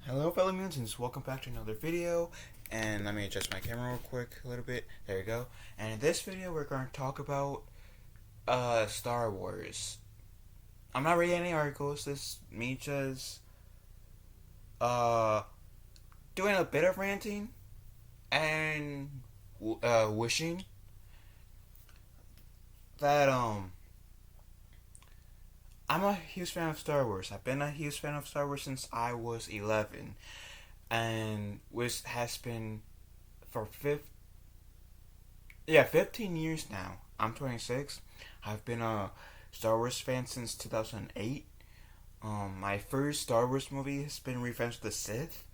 Hello fellow mutants, welcome back to another video, and let me adjust my camera real quick a little bit, there you go. And in this video we're going to talk about Star Wars. I'm not reading any articles, this is me just uh doing a bit of ranting and wishing that I'm a huge fan of Star Wars. I've been a huge fan of Star Wars since I was 11, and which has been for 15 years now. I'm 26. I've been a Star Wars fan since 2008. My first Star Wars movie has been Revenge of the Sith.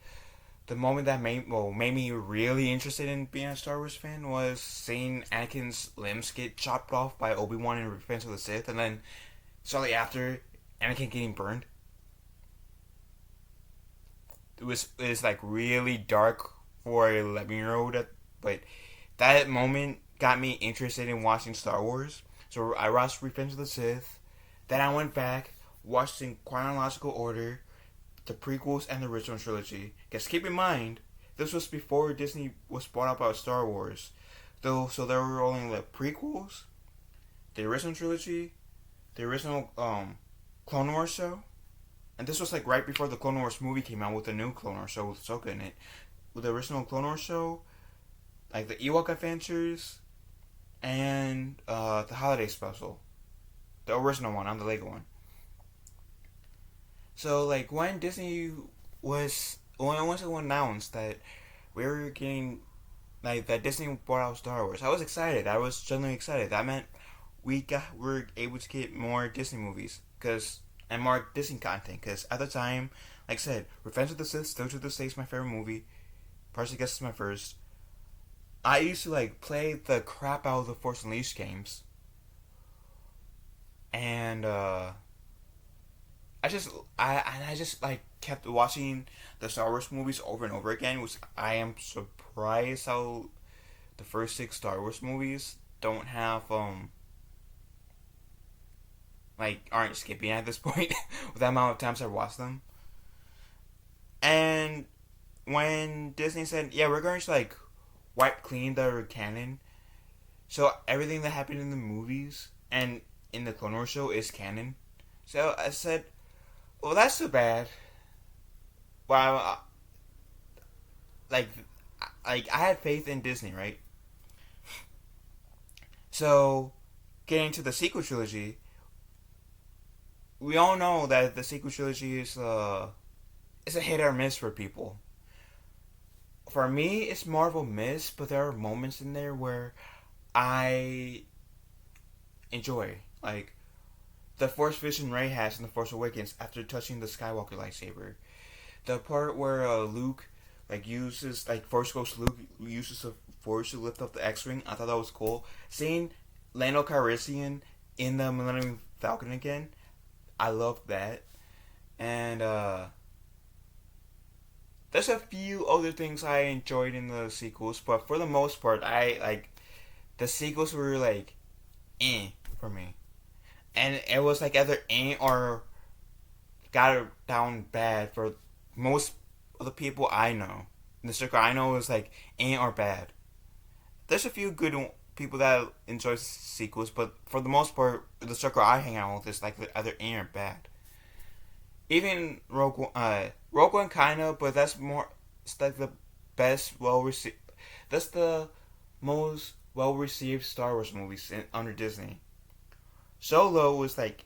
The moment that made me really interested in being a Star Wars fan was seeing Anakin's limbs get chopped off by Obi-Wan in Revenge of the Sith, and then shortly after, Anakin getting burned. It was like really dark for a 11-year-old, but that moment got me interested in watching Star Wars. So I watched Revenge of the Sith. Then I went back, watched in chronological order the prequels and the original trilogy. Because keep in mind, this was before Disney was bought out by Star Wars. So there were only the prequels, the original trilogy, the original Clone Wars show, and this was like right before the Clone Wars movie came out with the new Clone Wars show with Ahsoka in it. With the original Clone Wars show, like the Ewok Adventures, and the holiday special, the original one, not the Lego one. So like when it was announced that we were getting like that Disney bought out Star Wars, I was excited. I was genuinely excited. That meant we were able to get more Disney movies and more Disney content. Because at the time, like I said, Revenge of the Sith still to this day is my favorite movie. Partially guess it's my first. I used to like play the crap out of the Force Unleashed games, and I just I just like kept watching the Star Wars movies over and over again. Which I am surprised how the first 6 Star Wars movies don't have like aren't skipping at this point with the amount of times I watched them. And when Disney said, "Yeah, we're going to like wipe clean the canon," so everything that happened in the movies and in the Clone Wars show is canon. So I said, "Well, that's too bad." Well, like, I had faith in Disney, right? So, getting to the sequel trilogy, we all know that the sequel trilogy is a hit or miss for people. For me, it's more of a miss, but there are moments in there where I enjoy, like the Force Vision Rey has in the Force Awakens after touching the Skywalker lightsaber. The part where Luke uses Force Ghost Luke uses the Force to lift up the X-wing. I thought that was cool. Seeing Lando Calrissian in the Millennium Falcon again, I love that. And there's a few other things I enjoyed in the sequels, but for the most part, I like the sequels were like for me, and it was like either or got it down bad for most of the people I know. In the circle I know is like or bad. There's a few good people that enjoy sequels, but for the most part, the circle I hang out with is like either or bad. Even Rogue One kind of, but that's more. It's like the best well received. That's the most well received Star Wars movies under Disney. Solo was like,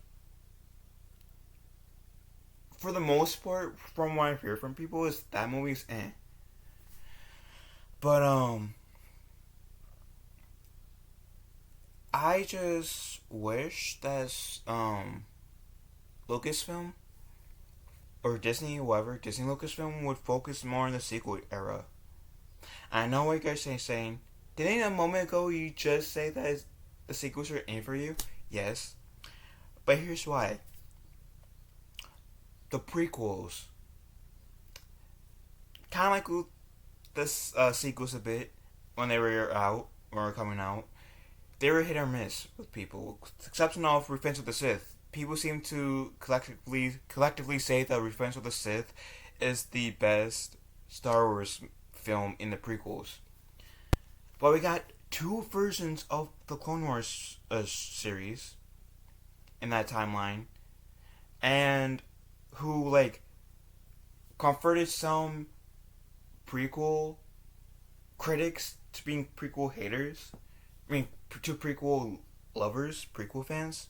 for the most part, from what I hear from people, is that movie's eh. But I just wish that Lucasfilm or Disney, whoever, Disney Lucasfilm would focus more on the sequel era. I know what you guys are saying. Didn't a moment ago you just say that the sequels are in for you? Yes. But here's why. The prequels, kind of like the sequels a bit when they were out or coming out, they were hit or miss with people. With the exception of Revenge of the Sith. People seem to collectively say that Revenge of the Sith is the best Star Wars film in the prequels. But we got two versions of the Clone Wars series in that timeline, and who like converted some prequel critics to being prequel haters. I mean, to prequel lovers, prequel fans.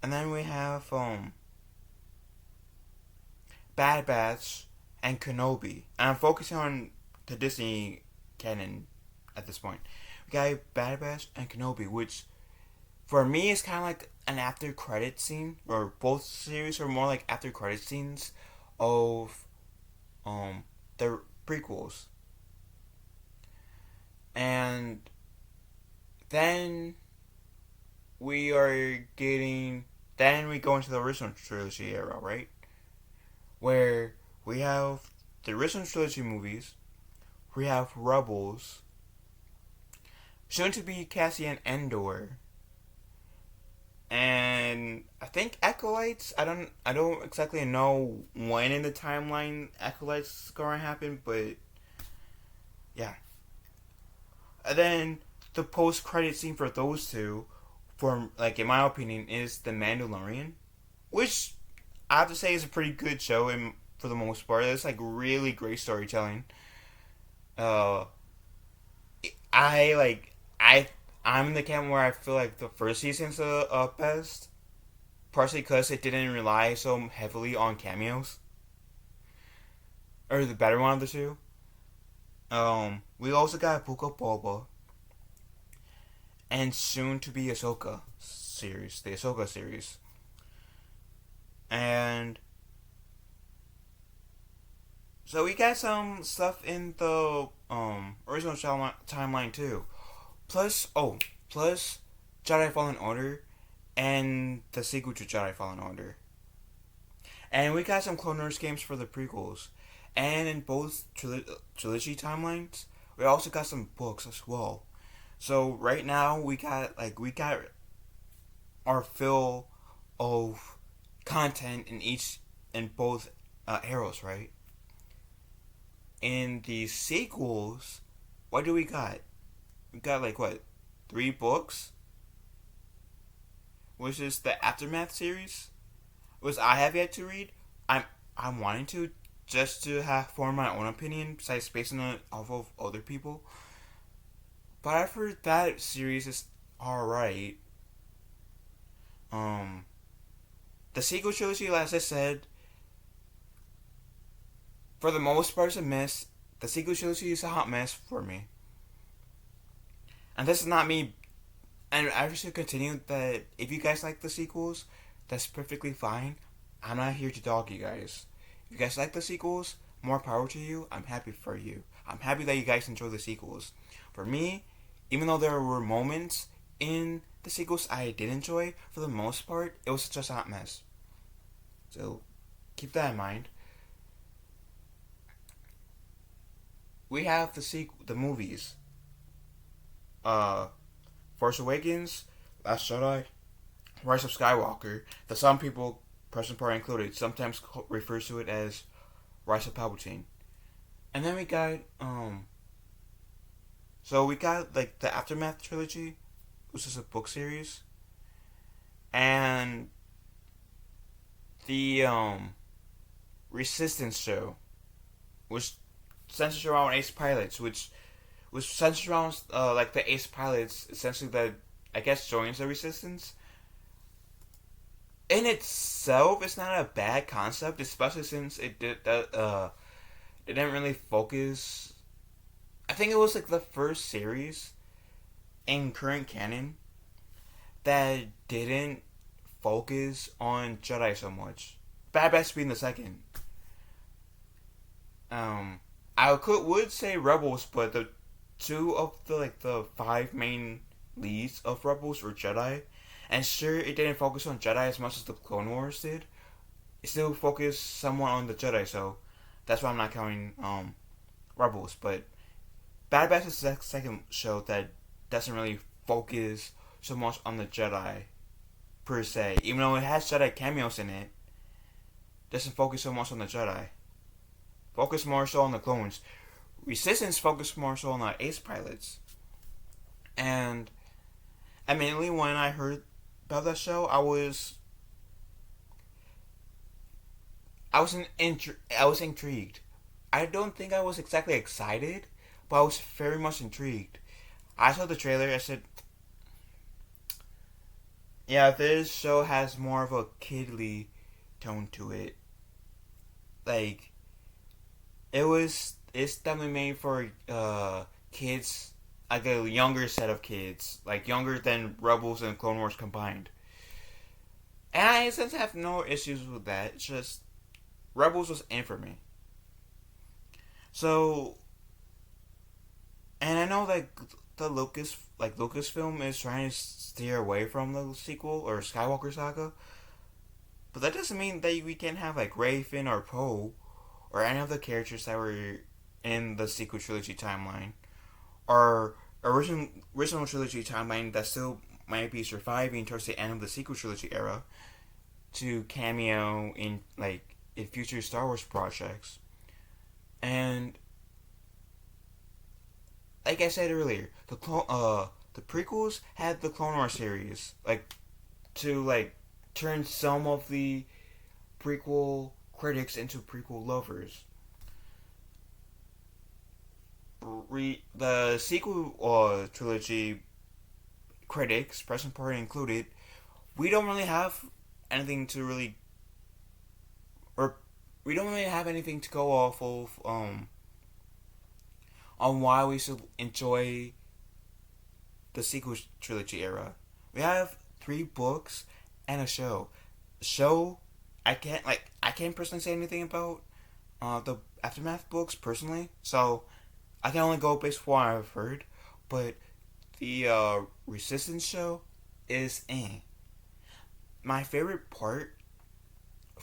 And then we have Bad Batch and Kenobi. And I'm focusing on the Disney canon at this point. We got Bad Batch and Kenobi, which for me is kind of like an after credit scene, or both series are more like after credit scenes of the prequels. And then we are getting then we go into the original trilogy era, right? Where we have the original trilogy movies, we have Rebels, soon to be Cassian Andor, and I think Acolytes. I don't exactly know when in the timeline Acolytes is gonna happen, but yeah. And then the post credit scene for those two, for like in my opinion, is The Mandalorian, which I have to say is a pretty good show in, for the most part. It's like really great storytelling. Uh, I like I'm in the camp where I feel like the first season's the best, partially because it didn't rely so heavily on cameos, or the better one of the two. We also got Book of Boba, and soon to be Ahsoka series, the Ahsoka series, and so we got some stuff in the original timeline too. Plus Jedi Fallen Order and the sequel to Jedi Fallen Order. And we got some Clone Wars games for the prequels. And in both trilogy timelines, we also got some books as well. So right now we got our fill of content in both eras, right? In the sequels, what do we got? We got like what, 3 books, which is the Aftermath series, which I have yet to read. I'm wanting to, just to have form my own opinion besides basing it off of other people. But I've heard that series is alright. The sequel trilogy, as I said, for the most part, is a mess. The sequel trilogy is a hot mess for me. And this is not me. And I should continue that if you guys like the sequels, that's perfectly fine. I'm not here to dog you guys. If you guys like the sequels, more power to you. I'm happy for you. I'm happy that you guys enjoy the sequels. For me, even though there were moments in the sequels I did enjoy, for the most part, it was just a hot mess. So, keep that in mind. We have the movies. Force Awakens, Last Jedi, Rise of Skywalker, that some people, present part included, sometimes refers to it as Rise of Palpatine. And then we got, so we got, like, the Aftermath trilogy, which is a book series, and the, Resistance show, which centers around Ace Pilots, which centers around, like, the Ace Pilots, essentially, that, I guess, joins the Resistance. In itself, it's not a bad concept, especially since it didn't really focus. I think it was like the first series in current canon that didn't focus on Jedi so much. Bad Batch being the second. I would say Rebels, but the 2 of the 5 main leads of Rebels were Jedi. And sure, it didn't focus on Jedi as much as the Clone Wars did. It still focused somewhat on the Jedi, so that's why I'm not counting Rebels. But Bad Batch is the second show that doesn't really focus so much on the Jedi per se. Even though it has Jedi cameos in it, doesn't focus so much on the Jedi. focus more so on the clones. Resistance focused more so on the ace pilots. And immediately when I heard about that show, I was intrigued. I don't think I was exactly excited, but I was very much intrigued. I saw the trailer. I said, "Yeah, this show has more of a kidly tone to it. Like it's definitely made for kids, like a younger set of kids, like younger than Rebels and Clone Wars combined." And I, since I have no issues with that, it's just Rebels was in for me. So, and I know that the Lucasfilm is trying to steer away from the sequel or Skywalker Saga, but that doesn't mean that we can have like Rey, Finn, or Poe, or any of the characters that were in the sequel trilogy timeline, or original trilogy timeline that still might be surviving towards the end of the sequel trilogy era to cameo in future Star Wars projects. And like I said earlier, the prequels had the Clone Wars series to turn some of the prequel critics into prequel lovers. The sequel trilogy critics, present party included, we don't really have anything to really, or we don't really have anything to go off of on why we should enjoy the sequel trilogy era. We have 3 books and a show. The show, I can't personally say anything about the aftermath books personally, so I can only go based on what I've heard. But the Resistance show is my favorite part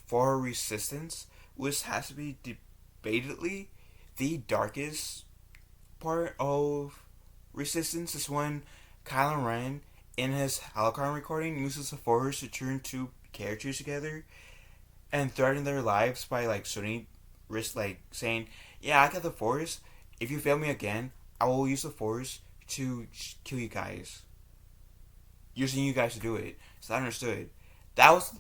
for Resistance, which has to be debatedly the darkest part of Resistance, is when Kylo Ren, in his holocron recording, uses the Force to turn 2 characters together and threaten their lives by showing risk, saying, "Yeah, I got the Force. If you fail me again, I will use the Force to kill you guys, using you guys to do it." So I understood. That was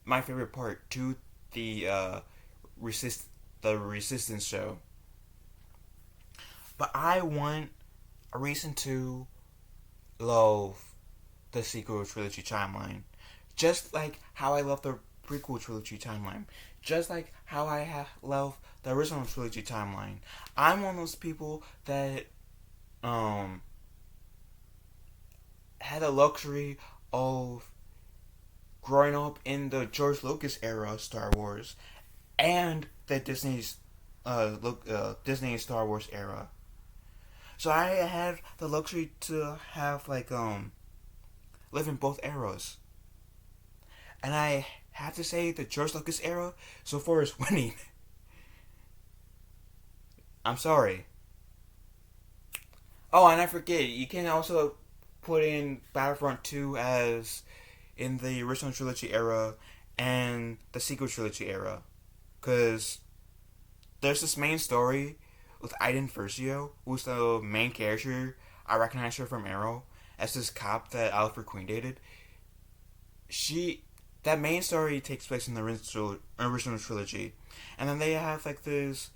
my favorite part to the Resistance show. But I want a reason to love the sequel trilogy timeline, just like how I love the prequel trilogy timeline, just like how I love the original trilogy timeline. I'm one of those people that had the luxury of growing up in the George Lucas era of Star Wars and the Disney Star Wars era. So I had the luxury to have live in both eras. And I have to say the George Lucas era so far is winning. I'm sorry. Oh, and I forget, you can also put in Battlefront 2 as in the original trilogy era and the sequel trilogy era. Because there's this main story with Aiden Versio, who's the main character. I recognize her from Arrow as this cop that Alfred Queen dated. That main story takes place in the original trilogy, and then they have this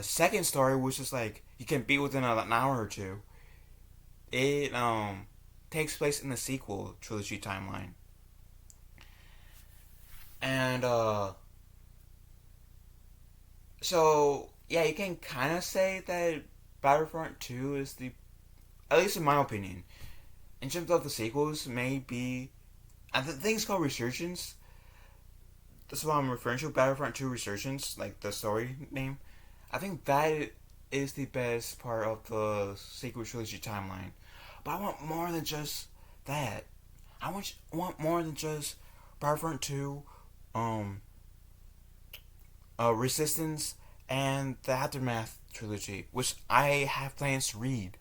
second story, which is you can beat within an hour or two. It takes place in the sequel trilogy timeline, and so yeah, you can kind of say that Battlefront 2 is at least in my opinion, in terms of the sequels, maybe. And the thing's called Resurgence. That's what I'm referring to. Battlefront 2 Resurgence, like the story name. I think that is the best part of the sequel trilogy timeline. But I want more than just that. I want more than just Battlefront 2, Resistance, and the Aftermath trilogy, which I have plans to read.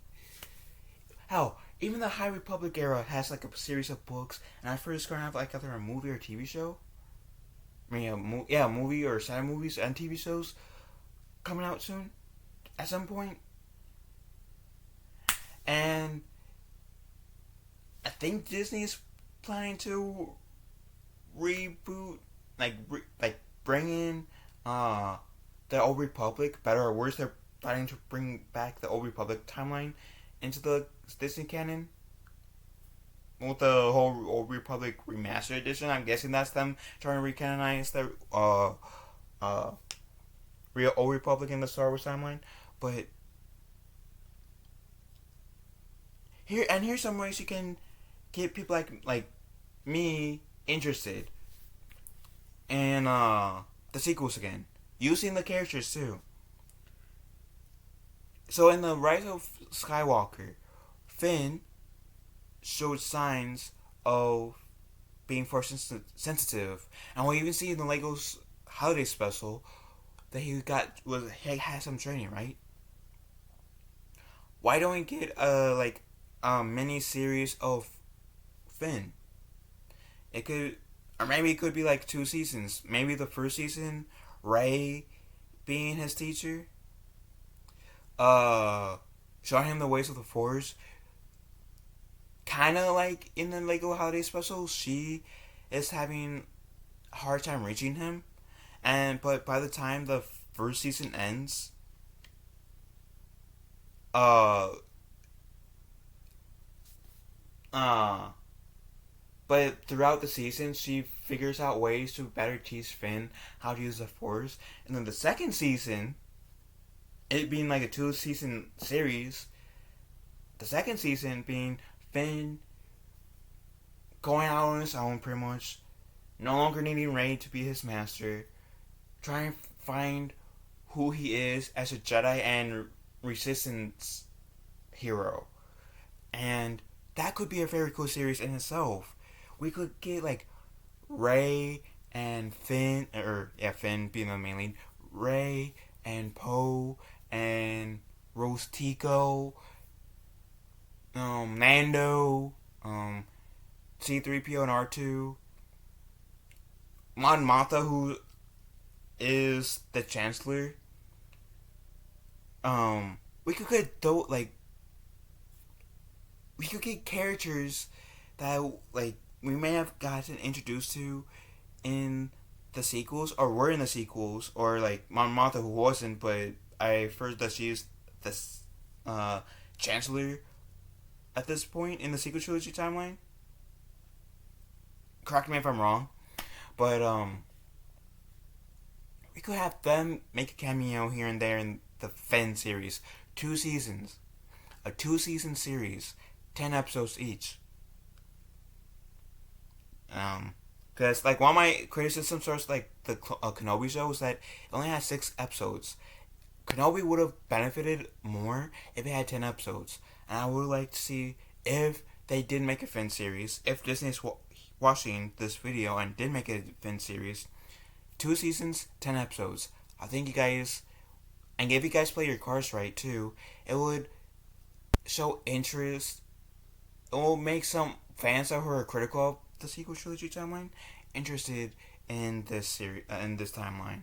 Hell, even the High Republic era has a series of books, and I first gonna have either a movie or TV show. I mean, yeah, movie or side movies and TV shows coming out soon at some point. And I think Disney is planning to reboot, like bring in uh the Old Republic, better or worse. They're planning to bring back the Old Republic timeline into the Disney canon with the whole Old Republic remastered edition. I'm guessing that's them trying to recanonize the uh real Old Republic in the Star Wars timeline. But here's some ways you can get people like me interested in the sequels again, using the characters too. So in the Rise of Skywalker, Finn showed signs of being force sensitive, and we even see in the Legos holiday special that he had some training, right? Why don't we get a mini series of Finn? It could, or maybe it could be like 2 seasons. Maybe the first season, Ray being his teacher, uh, showing him the ways of the Force. Kind of like in the Lego Holiday Special, she is having a hard time reaching him, but by the time the first season ends, uh, uh, but throughout the season, she figures out ways to better teach Finn how to use the Force. And then the second season, it being like a 2 season series, the second season being Finn going out on his own pretty much, no longer needing Rey to be his master, trying to find who he is as a Jedi and Resistance hero. And that could be a very cool series in itself. We could get like Rey and Finn, or yeah, Finn being the main lead, Rey and Poe and Rose Tico, Mando, C-3PO and R2, Mon Mothma, who is the Chancellor. We could get we could get characters that like we may have gotten introduced to in the sequels, or were in the sequels, or like Mon Mothma, who wasn't, but I've heard that she's the Chancellor at this point in the sequel trilogy timeline. Correct me if I'm wrong, but we could have them make a cameo here and there in the Finn series. 2 seasons, a 2 season series, 10 episodes each. Because like one of my criticisms towards like the Kenobi show is that it only had 6 episodes. Kenobi would have benefited more if it had 10 episodes, and I would like to see if they did make a Finn series. If Disney's watching this video and did make a Finn series, 2 seasons, 10 episodes. I think you guys, and if you guys play your cards right too, it would show interest. It will make some fans who are critical of the sequel trilogy timeline interested in this series, in this timeline,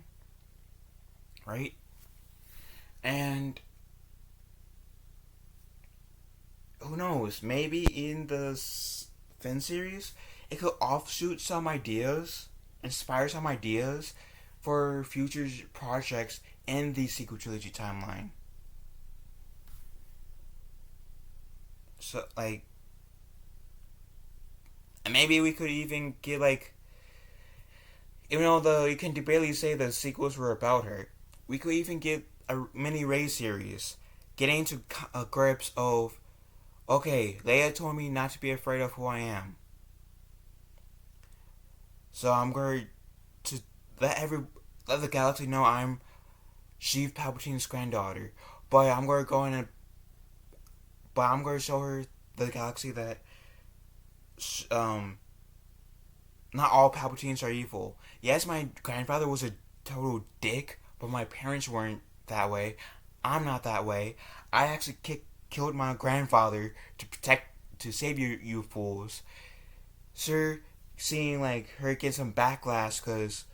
right? And who knows? Maybe in the Finn series, it could offshoot some ideas, inspire some ideas for future projects in the sequel trilogy timeline. So, like, and maybe we could even get like, even though you can debatably say the sequels were about her, we could even get a mini Rey series, getting to grips of, okay, Leia told me not to be afraid of who I am, so I'm going to let the galaxy know I'm Sheev Palpatine's granddaughter, but I'm going to show her the galaxy that not all Palpatines are evil. Yes, my grandfather was a total dick, but my parents weren't that way. I'm not that way. I actually killed my grandfather to save you fools. Sir, seeing like her get some backlash because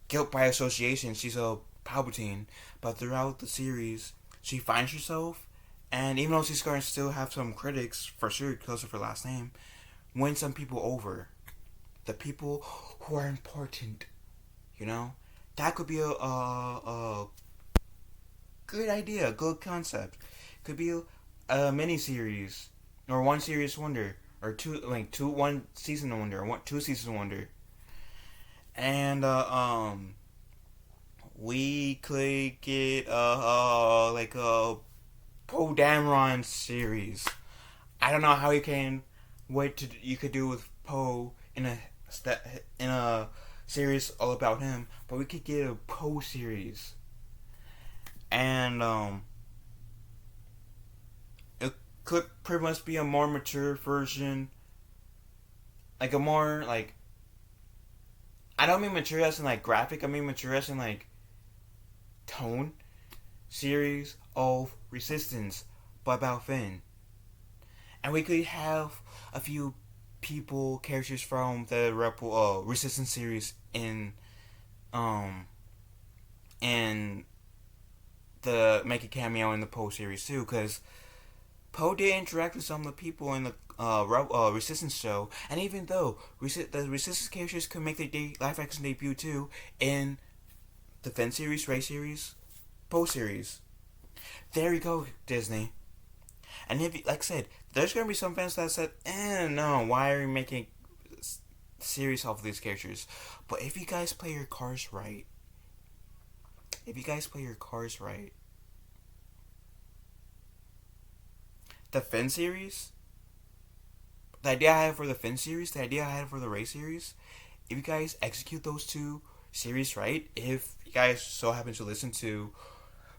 guilt by association. She's a Palpatine, but throughout the series, she finds herself, and even though she's going to still have some critics for sure because of her last name, win some people over. The people who are important, you know, that could be a good idea, a good concept. Could be a mini series or one series wonder or one season wonder or two season wonder, and we could get like a Poe Dameron series. I don't know how you could do with Poe in a series all about him, but we could get a Poe series, and it could pretty much be a more mature version, like a more like I don't mean mature as in like graphic. I mean mature as in like tone series of Resistance, but about Finn. And we could have a few characters from the Resistance series in the make a cameo in the Poe series too, because Poe did interact with some of the people in the Resistance show, and even though the Resistance characters could make their live action debut too in the Finn series, Rey series, Poe series. There you go, Disney. And if, like I said, there's gonna be some fans that said, no, why are you making series off of these characters? But if you guys play your cards right, the Finn series, the idea I had for the Finn series, the idea I had for the Rey series, if you guys execute those two series right, if you guys so happen to listen to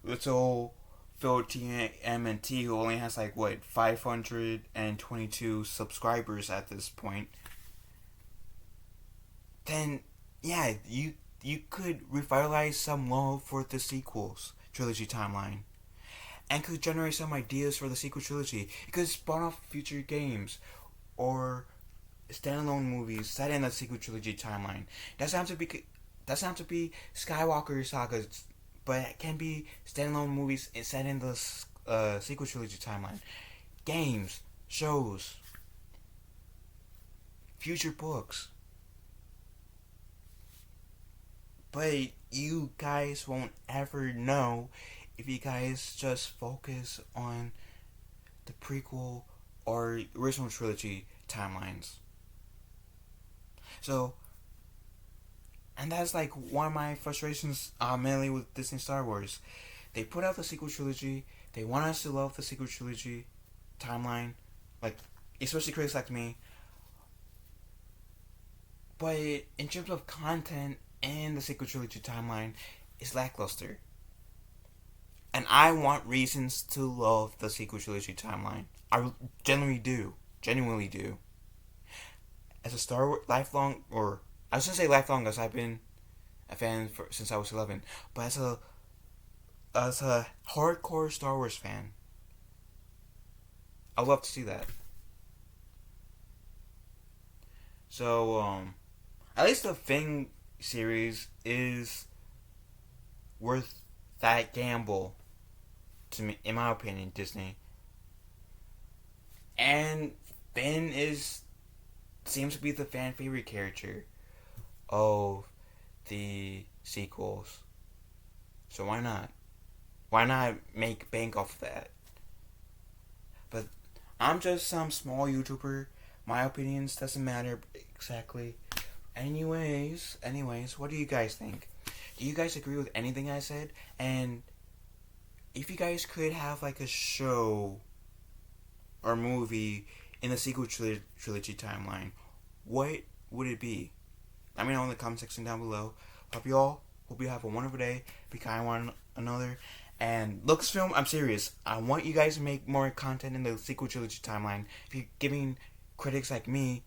little Phil TMNT, who only has 522 subscribers at this point, then yeah, you could revitalize some love for the sequels trilogy timeline, and could generate some ideas for the sequel trilogy. It could spawn off future games or standalone movies set in the sequel trilogy timeline. Doesn't have to be Skywalker sagas, but it can be standalone movies set in the sequel trilogy timeline. Games, shows, future books. But you guys won't ever know if you guys just focus on the prequel or original trilogy timelines. So, and that's one of my frustrations mainly with Disney Star Wars. They put out the sequel trilogy. They want us to love the sequel trilogy timeline, especially critics like me. But in terms of content and the sequel trilogy timeline, it's lackluster. And I want reasons to love the sequel trilogy timeline. I genuinely do. As a Star Wars lifelong, or I shouldn't say lifelong, because I've been a fan since I was 11. But as a hardcore Star Wars fan, I'd love to see that. So, at least the Finn series is worth that gamble to me, in my opinion, Disney. And Finn seems to be the fan favorite character of the sequels. So why not? Why not make bank off of that? But I'm just some small YouTuber. My opinions doesn't matter exactly. Anyways, what do you guys think? Do you guys agree with anything I said? And if you guys could have a show or movie in the sequel trilogy timeline, what would it be? Let me know in the comment section down below. Hope you have a wonderful day. Be kind one another. And LucasFilm, I'm serious. I want you guys to make more content in the sequel trilogy timeline. If you're giving critics like me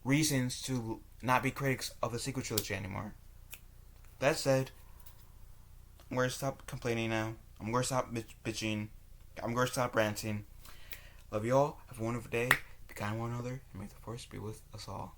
reasons to not be critics of the sequel trilogy anymore. That said, I'm going to stop complaining now. I'm going to stop bitching. I'm going to stop ranting. Love you all. Have a wonderful day. Be kind to one another. And may the force be with us all.